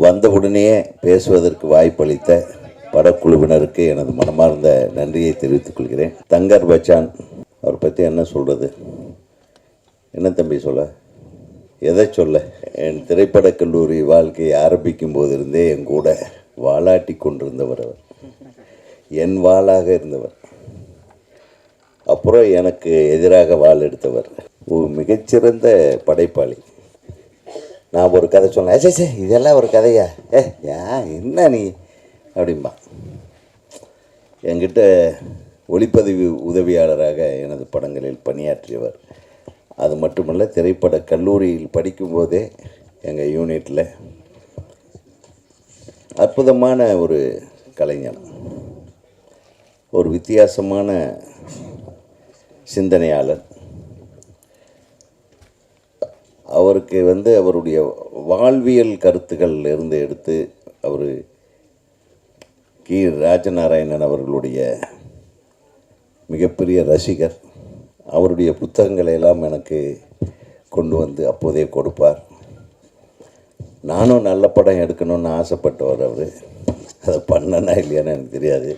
வந்தவுடனே பேசுவதற்கு வாய்ப்பளித்த படக்குழுவினருக்கு எனது மனமார்ந்த நன்றியை தெரிவித்துக் கொள்கிறேன். தங்கர் பச்சான் அவரை பற்றி என்ன சொல்கிறது, என்ன தம்பி சொல்ல, எதை சொல்ல? என் திரைப்படக் கல்லூரி வாழ்க்கையை ஆரம்பிக்கும் போதிருந்தே என் கூட வாலாட்டி கொண்டிருந்தவர் அவர், என் வாளாக இருந்தவர். அப்புறம் எனக்கு எதிராக வாள் எடுத்தவர், ஒரு மிகச்சிறந்த படைப்பாளி. நான் ஒரு கதை சொன்னேன், சே இதெல்லாம் ஒரு கதையா, என்ன நீ அப்படிம்பா. என்கிட்ட ஒளிப்பதிவு உதவியாளராக எனது படங்களில் பணியாற்றியவர். அது மட்டுமல்ல, திரைப்பட கல்லூரியில் படிக்கும்போதே எங்கள் யூனிட்டில் அற்புதமான ஒரு கலைஞர், ஒரு வித்தியாசமான சிந்தனையாளர். அவருக்கு அவருடைய வாழ்வியல் கருத்துக்கள் இருந்து எடுத்து அவர் கி ராஜநாராயணன் அவர்களுடைய மிகப்பெரிய ரசிகர். அவருடைய புத்தகங்களை எல்லாம் எனக்கு கொண்டு வந்து அப்போதே கொடுப்பார். நானும் நல்ல படம் எடுக்கணும்னு ஆசைப்பட்டவர் அவர். அதை பண்ணனா இல்லையான்னு எனக்கு தெரியாது.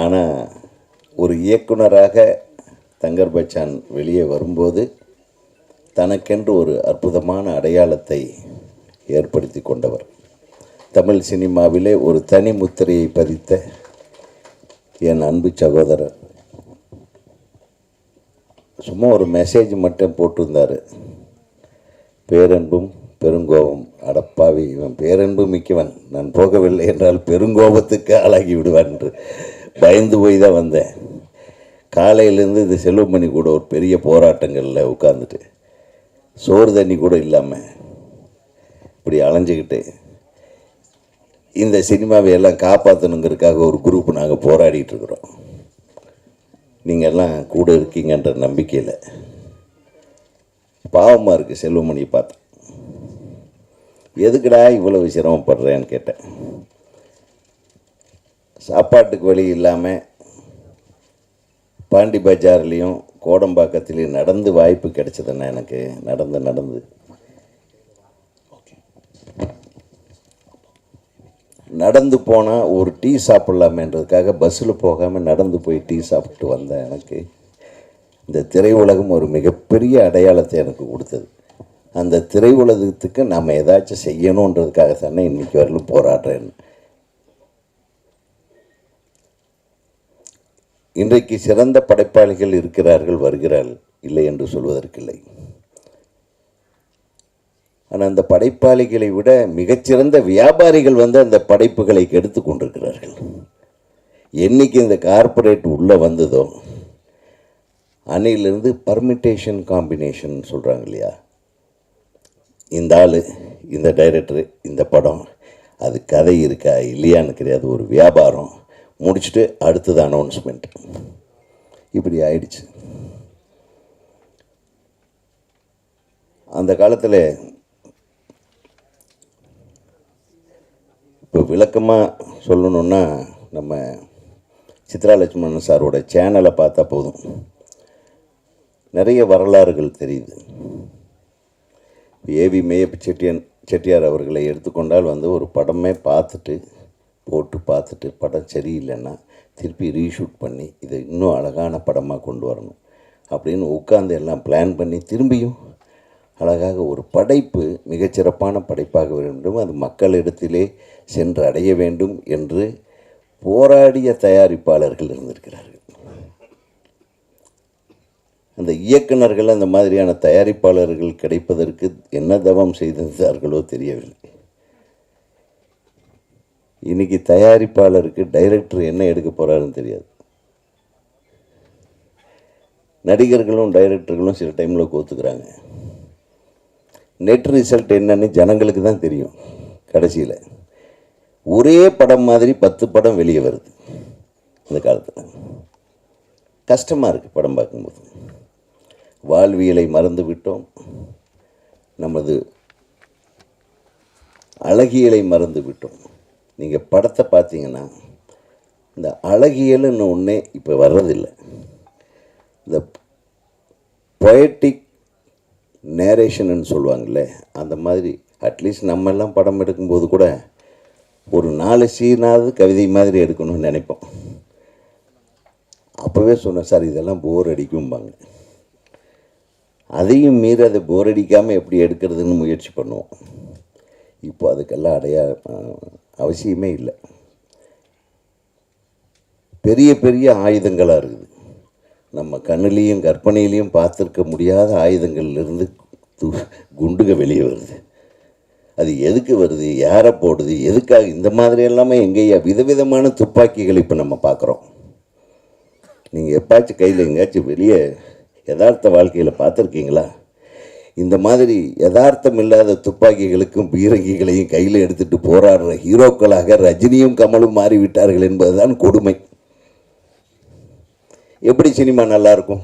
ஆனால் ஒரு இயக்குனராக தங்கர் பச்சான் வெளியே வரும்போது தனக்கென்று ஒரு அற்புதமான அடையாளத்தை ஏற்படுத்தி கொண்டவர். தமிழ் சினிமாவிலே ஒரு தனி முத்திரையை பதித்த என் அன்பு சகோதரர். சும்மா ஒரு மெசேஜ் மட்டும் போட்டிருந்தார், பேரன்பும் பெருங்கோபம். அடப்பாவி, இவன் பேரன்பு மிக்கவன், நான் போகவில்லை என்றால் பெருங்கோபத்துக்கு ஆளாகி விடுவான் என்று பயந்து போய் தான் வந்தேன். காலையிலேருந்து இது செல்வமணி கூட ஒரு பெரிய போராட்டங்களில் உட்காந்துட்டு சோறு தண்ணி கூட இல்லாமல் இப்படி அலைஞ்சிக்கிட்டு இந்த சினிமாவை எல்லாம் காப்பாற்றணுங்கிறதுக்காக ஒரு குரூப் நாங்கள் போராடிட்டு இருக்கிறோம். நீங்கள் எல்லாம் கூட இருக்கீங்கன்ற நம்பிக்கையில். பாவமாக இருக்குது செல்வமணியை பார்த்தேன். எதுக்குடா இவ்வளவு சிரமப்படுறேன்னு கேட்டேன். சாப்பாட்டுக்கு வழி இல்லாமல் பாண்டி பஜார்லேயும் கோடம்பாக்கத்துலேயும் நடந்து வாய்ப்பு கிடைச்சதுன்னா எனக்கு நடந்து நடந்து போனால் ஒரு டீ சாப்பிட்லாமேன்றதுக்காக பஸ்ஸில் போகாமல் நடந்து போய் டீ சாப்பிட்டு வந்தேன். எனக்கு இந்த திரையுலகம் ஒரு மிகப்பெரிய அடையாளத்தை எனக்கு கொடுத்தது. அந்த திரையுலகத்துக்கு நம்ம ஏதாச்சும் செய்யணுன்றதுக்காக தானே இன்றைக்கி வரலும் போராடுறேன். இன்றைக்கு சிறந்த படைப்பாளிகள் இருக்கிறார்கள், வருகிறார்கள், இல்லை என்று சொல்வதற்கில்லை. ஆனால் அந்த படைப்பாளிகளை விட மிகச்சிறந்த வியாபாரிகள் அந்த படைப்புகளை கெடுத்து கொண்டிருக்கிறார்கள். என்னைக்கு இந்த கார்ப்பரேட் உள்ளே வந்ததோ அன்னையிலிருந்து பர்மிட்டேஷன் காம்பினேஷன் சொல்கிறாங்க இல்லையா, இந்த ஆள், இந்த டைரக்டரு, இந்த படம், அது கதை இருக்கா இல்லையான்னு கிடையாது, ஒரு வியாபாரம் முடிச்சுட்டு அடுத்தது அனௌன்ஸ்மெண்ட், இப்படி ஆயிடுச்சு. அந்த காலத்தில் இப்போ விளக்கமாக சொல்லணுன்னா நம்ம சித்ரா லட்சுமணன் சாரோட சேனலை பார்த்தா போதும், நிறைய வரலாறுகள் தெரியுது. ஏவி மேயப்ப செட்டியார் அவர்களை எடுத்துக்கொண்டால் ஒரு படமே பார்த்துட்டு படம் சரியில்லைன்னா திருப்பி ரீஷூட் பண்ணி இதை இன்னும் அழகான படமாக கொண்டு வரணும் அப்படின்னு உட்கார்ந்து எல்லாம் பிளான் பண்ணி திரும்பியும் அழகாக ஒரு படைப்பு மிகச்சிறப்பான படைப்பாக வேண்டும், அது மக்களிடத்திலே சென்று அடைய வேண்டும் என்று போராடிய தயாரிப்பாளர்கள் இருந்திருக்கிறார்கள். அந்த இயக்குனர்கள் அந்த மாதிரியான தயாரிப்பாளர்கள் கிடைப்பதற்கு என்ன தவம் செய்திருந்தார்களோ தெரியவில்லை. இன்றைக்கி தயாரிப்பாளருக்கு டைரக்டர் என்ன எடுக்க போகிறாருன்னு தெரியாது. நடிகர்களும் டைரக்டர்களும் சில டைமில் கோத்துக்கிறாங்க. நெட் ரிசல்ட் என்னன்னு ஜனங்களுக்கு தான் தெரியும். கடைசியில் ஒரே படம் மாதிரி 10 படம் வெளியே வருது. இந்த காலத்தில் கஷ்டமாக இருக்குது படம் பார்க்கும்போது. வாழ்வியலை மறந்து விட்டோம், நமது அழகியலை மறந்து விட்டோம். நீங்கள் படத்தை பார்த்தீங்கன்னா இந்த அழகியல்னு ஒன்றே இப்போ வர்றதில்லை. இந்த பொயட்டிக் நேரேஷன்னு சொல்லுவாங்கள்ல, அந்த மாதிரி அட்லீஸ்ட் நம்ம எல்லாம் படம் எடுக்கும்போது கூட ஒரு 4 சீனாவது கவிதை மாதிரி எடுக்கணும்னு நினைப்போம். அப்போவே சொன்னேன் சார், இதெல்லாம் போர் அடிக்கும்பாங்க. அதையும் மீறி அதை போர் அடிக்காமல் எப்படி எடுக்கிறதுன்னு முயற்சி பண்ணுவோம். இப்போ அதுக்கெல்லாம் அவசியமே இல்லை. பெரிய பெரிய ஆயுதங்களாக இருக்குது. நம்ம கண்ணிலையும் கற்பனையிலையும் பார்த்துருக்க முடியாத ஆயுதங்கள்லேருந்து குண்டுக வெளியே வருது. அது எதுக்கு வருது, யாரை போடுது, எதுக்காக, இந்த மாதிரி எல்லாமே எங்கேயா விதவிதமான துப்பாக்கிகள் இப்போ நம்ம பார்க்குறோம். நீங்கள் எப்பாச்சும் கையில் எங்கேயாச்சும் வெளியே யதார்த்த வாழ்க்கையில் பார்த்துருக்கீங்களா? இந்த மாதிரி யதார்த்தம் இல்லாத துப்பாக்கிகளுக்கும் பீரங்கிகளையும் கையில் எடுத்துகிட்டு போராடுற ஹீரோக்களாக ரஜினியும் கமலும் மாறிவிட்டார்கள் என்பதுதான் கொடுமை. எப்படி சினிமா நல்லாயிருக்கும்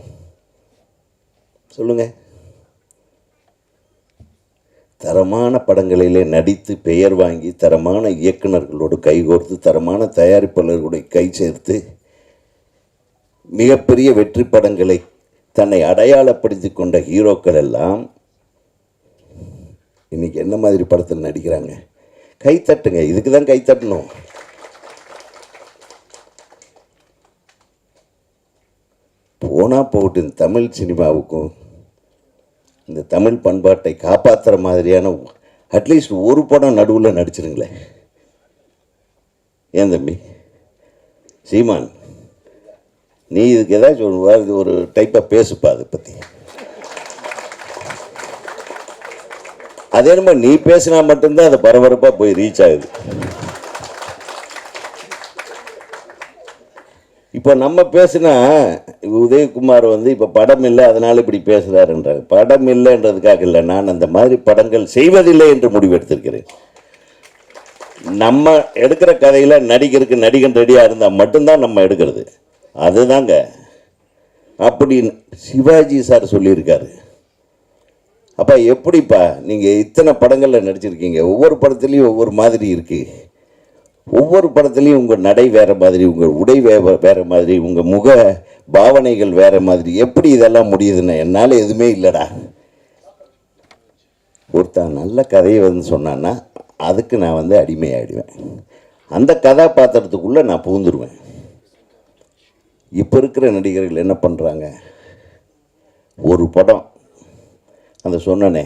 சொல்லுங்கள்? தரமான படங்களிலே நடித்து பெயர் வாங்கி தரமான இயக்குநர்களோடு கைகோர்த்து தரமான தயாரிப்பாளர்களோடு கை சேர்த்து மிகப்பெரிய வெற்றி படங்களை தன்னை அடையாளப்படுத்தி கொண்ட ஹீரோக்கள் எல்லாம் இன்னைக்கு என்ன மாதிரி படத்தில் நடிக்கிறாங்க? கைத்தட்டுங்க, இதுக்கு தான் கைத்தட்டணும். போனால் போகட்டும், தமிழ் சினிமாவுக்கும் இந்த தமிழ் பண்பாட்டை காப்பாற்றுற மாதிரியான அட்லீஸ்ட் ஒரு படம் நடுவில் நடிச்சிருங்களேன். ஏன் தம்பி சீமான், நீ இதுக்கு ஏதாச்சும் ஒரு டைப்பாக பேசுப்பா அதை பற்றி. அதே மாதிரி நீ பேசினா மட்டும்தான் அது பரபரப்பாக போய் ரீச் ஆகுது. இப்போ நம்ம பேசினா உதயகுமார் இப்போ படம் இல்லை அதனால் இப்படி பேசுகிறாருன்றாங்க. படம் இல்லைன்றதுக்காக இல்லை, நான் அந்த மாதிரி படங்கள் செய்வதில்லை என்று முடிவெடுத்திருக்கிறேன். நம்ம எடுக்கிற கதையில் நடிகருக்கு நடிகன் ரெடியாக இருந்தால் மட்டும்தான் நம்ம எடுக்கிறது. அதுதாங்க அப்படி சிவாஜி சார் சொல்லியிருக்காரு. அப்போ எப்படிப்பா நீங்கள் இத்தனை படங்களில் நடிச்சிருக்கீங்க, ஒவ்வொரு படத்துலேயும் ஒவ்வொரு மாதிரி இருக்குது, ஒவ்வொரு படத்துலையும் உங்கள் நடை வேறு மாதிரி, உங்கள் உடை வேறு மாதிரி, உங்கள் முக பாவனைகள் வேறு மாதிரி, எப்படி இதெல்லாம் முடியுதுன்னு என்னால் எதுவுமே இல்லைடா. ஒருத்தன் நல்ல கதையை சொன்னான்னா அதுக்கு நான் அடிமையாகிடுவேன். அந்த கதாபாத்திரத்துக்குள்ளே நான் புகுந்துருவேன். இப்போ இருக்கிற நடிகர்கள் என்ன பண்ணுறாங்க, ஒரு படம் அந்த சொன்னனே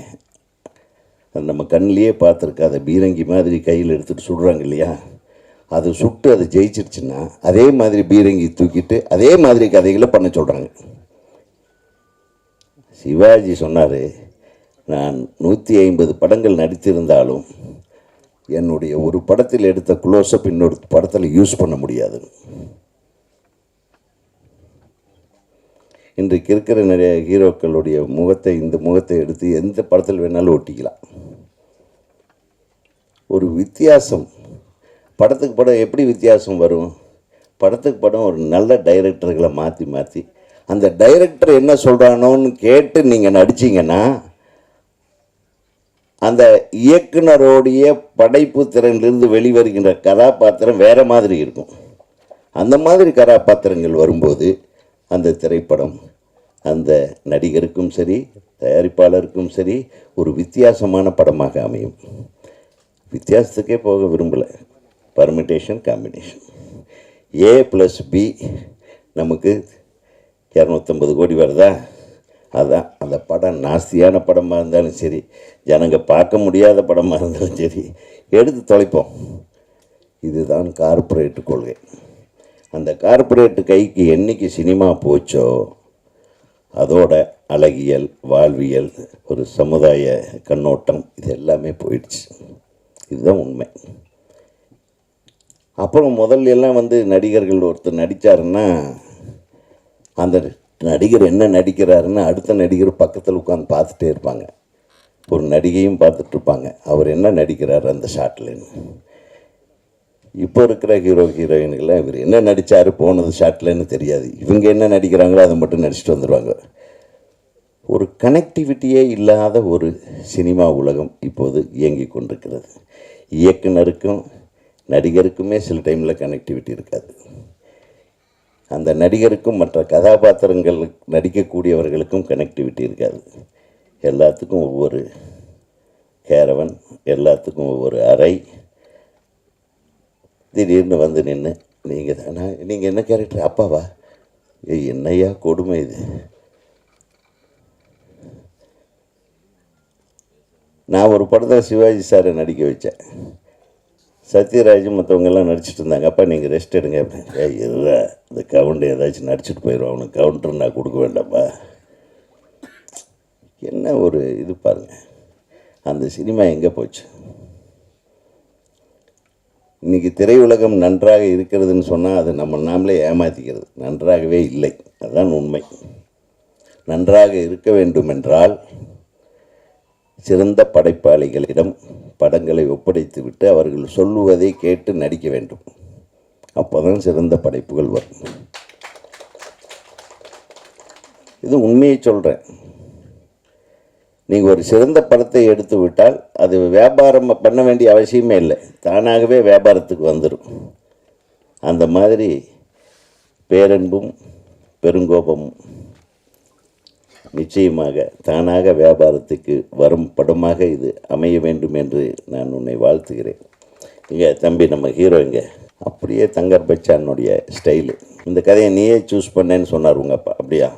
நம்ம கண்ணிலேயே பார்த்துருக்காத பீரங்கி மாதிரி கையில் எடுத்துகிட்டு சுடுறாங்க இல்லையா, அது சுட்டு அது ஜெயிச்சிருச்சுன்னா அதே மாதிரி பீரங்கி தூக்கிட்டு அதே மாதிரி கதைகளை பண்ண சொல்கிறாங்க. சிவாஜி சொன்னார், நான் 150 படங்கள் நடித்திருந்தாலும் என்னுடைய ஒரு படத்தில் எடுத்த க்ளோஸ்அப் இன்னொரு படத்தில் யூஸ் பண்ண முடியாது. இன்றைக்கு இருக்கிற நிறைய ஹீரோக்களுடைய முகத்தை, இந்த முகத்தை எடுத்து எந்த படத்தில் வேணாலும் ஒட்டிக்கலாம். ஒரு வித்தியாசம், படத்துக்கு படம் எப்படி வித்தியாசம் வரும்? படத்துக்கு படம் ஒரு நல்ல டைரக்டர்களை மாற்றி மாற்றி அந்த டைரக்டர் என்ன சொல்கிறானோன்னு கேட்டு நீங்கள் நடிச்சிங்கன்னா அந்த இயக்குனரோடைய படைப்பு திறனிலிருந்து வெளிவருகின்ற கதாபாத்திரம் வேறு மாதிரி இருக்கும். அந்த மாதிரி கதாபாத்திரங்கள் வரும்போது அந்த திரைப்படம் அந்த நடிகருக்கும் சரி தயாரிப்பாளருக்கும் சரி ஒரு வித்தியாசமான படமாக அமையும். வித்தியாசத்துக்கே போக விரும்பலை. பர்மிட்டேஷன், காம்பினேஷன், A+B நமக்கு 250 கோடி வருதா, அதுதான் அந்த படம். நாஸ்தியான படமாக இருந்தாலும் சரி, ஜனங்க பார்க்க முடியாத படமாக இருந்தாலும் சரி, எடுத்து தொலைப்போம். இதுதான் கார்ப்பரேட்டு கொள்கை. அந்த கார்ப்பரேட்டு கைக்கு என்றைக்கு சினிமா போச்சோ அதோட அழகியல், வாழ்வியல், ஒரு சமுதாய கண்ணோட்டம் இது எல்லாமே போயிடுச்சு. இதுதான் உண்மை. அப்புறம் முதல்ல எல்லாம் நடிகர்கள் ஒருத்தர் நடித்தாருன்னா அந்த நடிகர் என்ன நடிக்கிறாருன்னு அடுத்த நடிகர் பக்கத்தில் உட்காந்து பார்த்துட்டே இருப்பாங்க. ஒரு நடிகையும் பார்த்துட்ருப்பாங்க, அவர் என்ன நடிக்கிறார் அந்த ஷாட்லன்னு. இப்போ இருக்கிற ஹீரோயின்களை இவர் என்ன நடித்தார் போனது ஷாட்லன்னு தெரியாது. இவங்க என்ன நடிக்கிறாங்களோ அதை மட்டும் நடிச்சுட்டு வந்துடுவாங்க. ஒரு கனெக்டிவிட்டியே இல்லாத ஒரு சினிமா உலகம் இப்போது இயங்கி கொண்டிருக்கிறது. இயக்குனருக்கும் நடிகருக்குமே சில டைமில் கனெக்டிவிட்டி இருக்காது. அந்த நடிகருக்கும் மற்ற கதாபாத்திரங்கள் நடிக்கக்கூடியவர்களுக்கும் கனெக்டிவிட்டி இருக்காது. எல்லாத்துக்கும் ஒவ்வொரு கேரவன், எல்லாத்துக்கும் ஒவ்வொரு அறை. திடீர்னு வந்து நின்று நீங்கள் தானே, நீங்கள் என்ன கேரக்டர், அப்பாவா? என்னையா கொடுமை இது. நான் ஒரு படத்தில் சிவாஜி சாரை நடிக்க வச்சேன். சத்யராஜ் மற்றவங்கெல்லாம் நடிச்சிட்டு இருந்தாங்க. அப்பா நீங்கள் ரெஸ்ட் எடுங்க அப்படின்னு. இல்லை, இந்த கவுண்டர் ஏதாச்சும் நடிச்சிட்டு போயிடும், அவனுக்கு கவுண்டர் நான் கொடுக்க வேண்டாம்ப்பா. என்ன ஒரு இது பாருங்கள், அந்த சினிமா எங்கே போச்சு? இன்றைக்கி திரையுலகம் நன்றாக இருக்கிறதுன்னு சொன்னால் அது நாமளே ஏமாற்றிக்கிறது. நன்றாகவே இல்லை, அதுதான் உண்மை. நன்றாக இருக்க வேண்டுமென்றால் சிறந்த படைப்பாளிகளிடம் படங்களை ஒப்படைத்து விட்டு அவர்கள் சொல்லுவதை கேட்டு நடிக்க வேண்டும். அப்போ தான் சிறந்த படைப்புகள் வரும். இது உண்மையை சொல்கிறேன். நீங்கள் ஒரு சிறந்த படத்தை எடுத்து விட்டால் அது வியாபாரம் பண்ண வேண்டிய அவசியமே இல்லை, தானாகவே வியாபாரத்துக்கு வந்துடும். அந்த மாதிரி பேரன்பும் பெருங்கோபமும் நிச்சயமாக தானாக வியாபாரத்துக்கு வரும் படமாக இது அமைய வேண்டும் என்று நான் உன்னை வாழ்த்துகிறேன். இங்கே தம்பி நம்ம ஹீரோ இங்கே அப்படியே தங்கர் பச்சானுடைய ஸ்டைலு. இந்த கதையை நீயே சூஸ் பண்ணேன்னு சொன்னார் உங்கள் அப்பா. அப்படியா?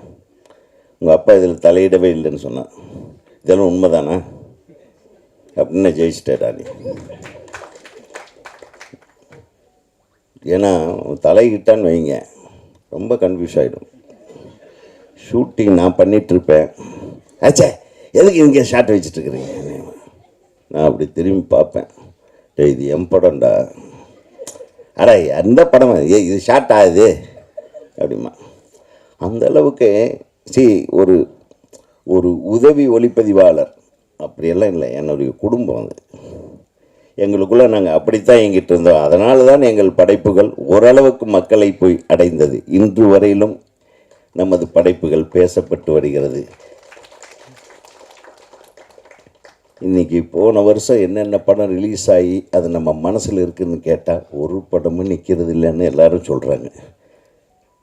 உங்கள் அப்பா இதில் தலையிடவே இல்லைன்னு சொன்னான். இதெல்லாம் உண்மைதானா அப்படின்னு ஜெயிச்சிட்டேடா நீ. ஏன்னா தலையிட்டான்னு வைங்க ரொம்ப கன்ஃபியூஸ் ஆகிடும். ஷூட்டிங் நான் பண்ணிகிட்ருப்பேன். ஆச்சே எதுக்கு இங்கே ஷார்ட் வச்சிட்ருக்குறீங்க? நான் அப்படி திரும்பி பார்ப்பேன். இது என் படம்டா. அடா அந்த படம் இது ஷார்ட் ஆகுது அப்படிமா. அந்த அளவுக்கு ஒரு ஒரு உதவி ஒளிப்பதிவாளர் அப்படியெல்லாம் இல்லை. என்னுடைய குடும்பம் அது. எங்களுக்குள்ளே நாங்கள் அப்படித்தான் எங்கிட்ட இருந்தோம். அதனால தான் எங்கள் படைப்புகள் ஓரளவுக்கு மக்களை போய் அடைந்தது. இன்று வரையிலும் நமது படைப்புகள் பேசப்பட்டு வருகிறது. இன்றைக்கி போன வருஷம் என்னென்ன படம் ரிலீஸ் ஆகி அது நம்ம மனசில் இருக்குதுன்னு கேட்டால் ஒரு படமும் நிற்கிறது இல்லைன்னு எல்லோரும் சொல்கிறாங்க.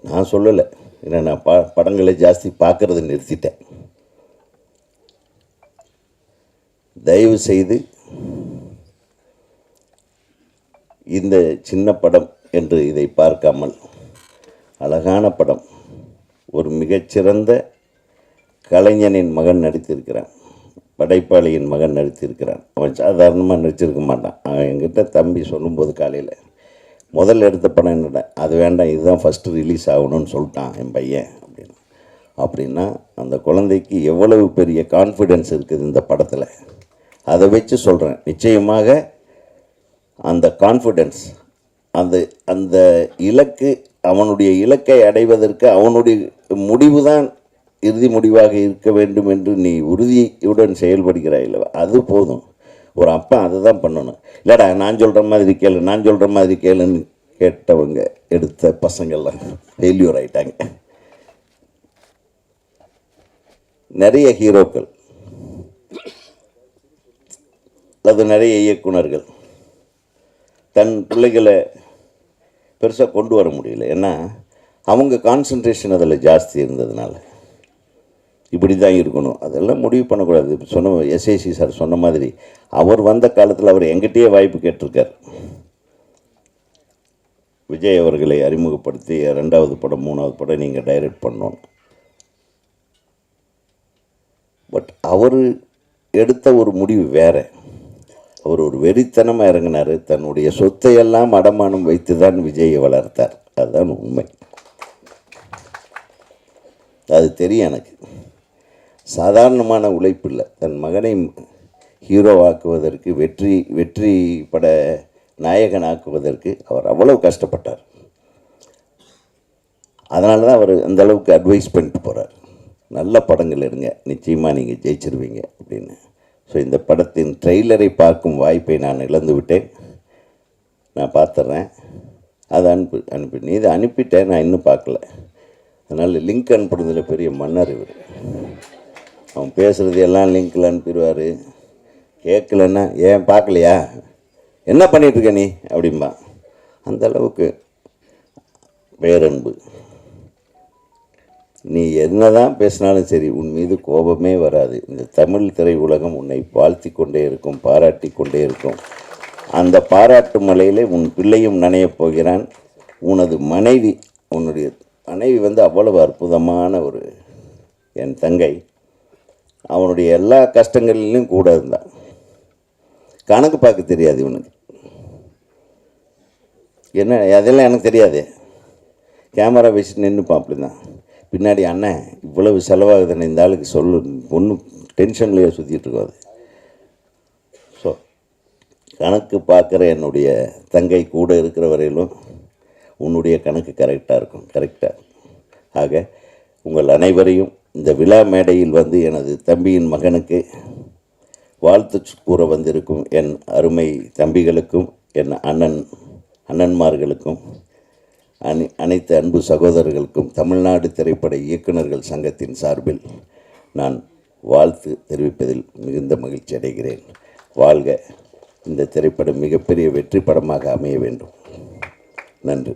நான் சொல்லலை, ஏன்னா நான் படங்களை ஜாஸ்தி பார்க்குறது நிறுத்திட்டேன். தயவு செய்து இந்த சின்ன படம் என்று இதை பார்க்காமல், அழகான படம், ஒரு மிகச்சிறந்த கலைஞனின் மகன் நடித்திருக்கிறான், படைப்பாளியின் மகன் நடித்திருக்கிறான். அவன் சாதாரணமாக நடிச்சிருக்க மாட்டான். அவன் என்கிட்ட தம்பி சொல்லும்போது காலையில் முதல்ல எடுத்த படம் என்னடா, அது வேண்டாம், இதுதான் ஃபஸ்ட்டு ரிலீஸ் ஆகணும்னு சொல்லிட்டான் என் பையன் அப்படின்னு. அப்படின்னா அந்த குழந்தைக்கு எவ்வளவு பெரிய கான்ஃபிடென்ஸ் இருக்குது இந்த படத்தில், அதை வச்சு சொல்கிறேன். நிச்சயமாக அந்த கான்ஃபிடென்ஸ், அந்த அந்த இலக்கு, அவனுடைய இலக்கை அடைவதற்கு அவனுடைய முடிவு தான் இறுதி முடிவாக இருக்க வேண்டும் என்று நீ உறுதியுடன் செயல்படுகிறாய் இல்லவா, அது போதும். ஒரு அப்பா அதை தான் பண்ணணும். இல்லைடா நான் சொல்கிற மாதிரி கேளு, நான் சொல்கிற மாதிரி கேளுன்னு கேட்டவங்க எடுத்த பசங்கள்லாம் ஃபெயில்யூர் ஆகிட்டாங்க. நிறைய ஹீரோக்கள், அது நிறைய இயக்குனர்கள் தன் பிள்ளைகளை பெருசாக கொண்டு வர முடியல. ஏன்னா அவங்க கான்சன்ட்ரேஷன் அதில் ஜாஸ்தி இருந்ததுனால. இப்படி தான் இருக்கணும், அதெல்லாம் முடிவு பண்ணக்கூடாது. சொன்ன எஸ்ஏசி சார் சொன்ன மாதிரி அவர் வந்த காலத்தில் அவர் எங்கிட்டயே வாய்ப்பு கேட்டிருக்கார். விஜய் அவர்களை அறிமுகப்படுத்தி 2வது படம் 3வது படம் நீங்கள் டைரக்ட் பண்ணணும். பட் அவர் எடுத்த ஒரு முடிவு வேறு. அவர் ஒரு வெறித்தனமாக இறங்கினார். தன்னுடைய சொத்தையெல்லாம் அடமானம் வைத்து தான் விஜயை வளர்த்தார். அதுதான் உண்மை. அது தெரியும் எனக்கு. சாதாரணமான உழைப்பு இல்லை. தன் மகனை ஹீரோவாக்குவதற்கு, வெற்றி பட நாயகனாக்குவதற்கு அவர் அவ்வளோ கஷ்டப்பட்டார். அதனால தான் அவர் அந்த அளவுக்கு அட்வைஸ் பண்ணிட்டு போகிறார். நல்ல படங்கள் எடுங்க, நிச்சயமாக நீங்கள் ஜெயிச்சிருவீங்க அப்படின்னு. ஸோ இந்த படத்தின் ட்ரெய்லரை பார்க்கும் வாய்ப்பை நான் இழந்து விட்டேன். நான் பார்த்துட்றேன். அதை அனுப்பி நீ இதை அனுப்பிட்டேன், நான் இன்னும் பார்க்கல. அதனால் லிங்க் அனுப்புறதில் பெரிய மன்னர் இவர். அவன் பேசுகிறது எல்லாம் லிங்க்கில் அனுப்பிடுவார். கேட்கலன்னா ஏன் பார்க்கலையா, என்ன பண்ணிகிட்ருக்க நீ அப்படின்பா. அந்தளவுக்கு பேரன்பு. நீ என்னதான் பேசினாலும் சரி, உன் மீது கோபமே வராது. இந்த தமிழ் திரையுலகம் உன்னை வாழ்த்தி கொண்டே இருக்கும், பாராட்டி கொண்டே இருக்கும். அந்த பாராட்டு மலையிலே உன் பிள்ளையும் நனையப் போகிறான். உனது மனைவி, உன்னுடைய மனைவி வந்து அவ்வளவு அற்புதமான ஒரு என் தங்கை. அவனுடைய எல்லா கஷ்டங்களிலும் கூட இருந்தான். கணக்கு பார்க்க தெரியாது இவனுக்கு. என்ன அதெல்லாம் எனக்கு தெரியாது. கேமரா வச்சுட்டு நின்றுப்பான். அப்படி தான் பின்னாடி, அண்ணன் இவ்வளவு செலவாகுதுன்னு இந்த ஆளுக்கு சொல்லு, ஒன்றும் டென்ஷன்லேயே சுற்றிட்டு இருக்கோம். அது ஸோ கணக்கு பார்க்குற என்னுடைய தங்கை கூட இருக்கிற வரையிலும் உன்னுடைய கணக்கு கரெக்டாக இருக்கும், கரெக்டாக. ஆக உங்கள் அனைவரையும் இந்த விழா மேடையில் வந்து எனது தம்பியின் மகனுக்கு வாழ்த்து கூற வந்திருக்கும் என் அருமை தம்பிகளுக்கும், என் அண்ணன்மார்களுக்கும், அனைத்து அன்பு சகோதரர்களுக்கும் தமிழ்நாடு திரைப்பட இயக்குநர்கள் சங்கத்தின் சார்பில் நான் வாழ்த்து தெரிவிப்பதில் மிகுந்த மகிழ்ச்சி அடைகிறேன். வாழ்க! இந்த திரைப்படம் மிகப்பெரிய வெற்றி படமாக அமைய வேண்டும். நன்றி.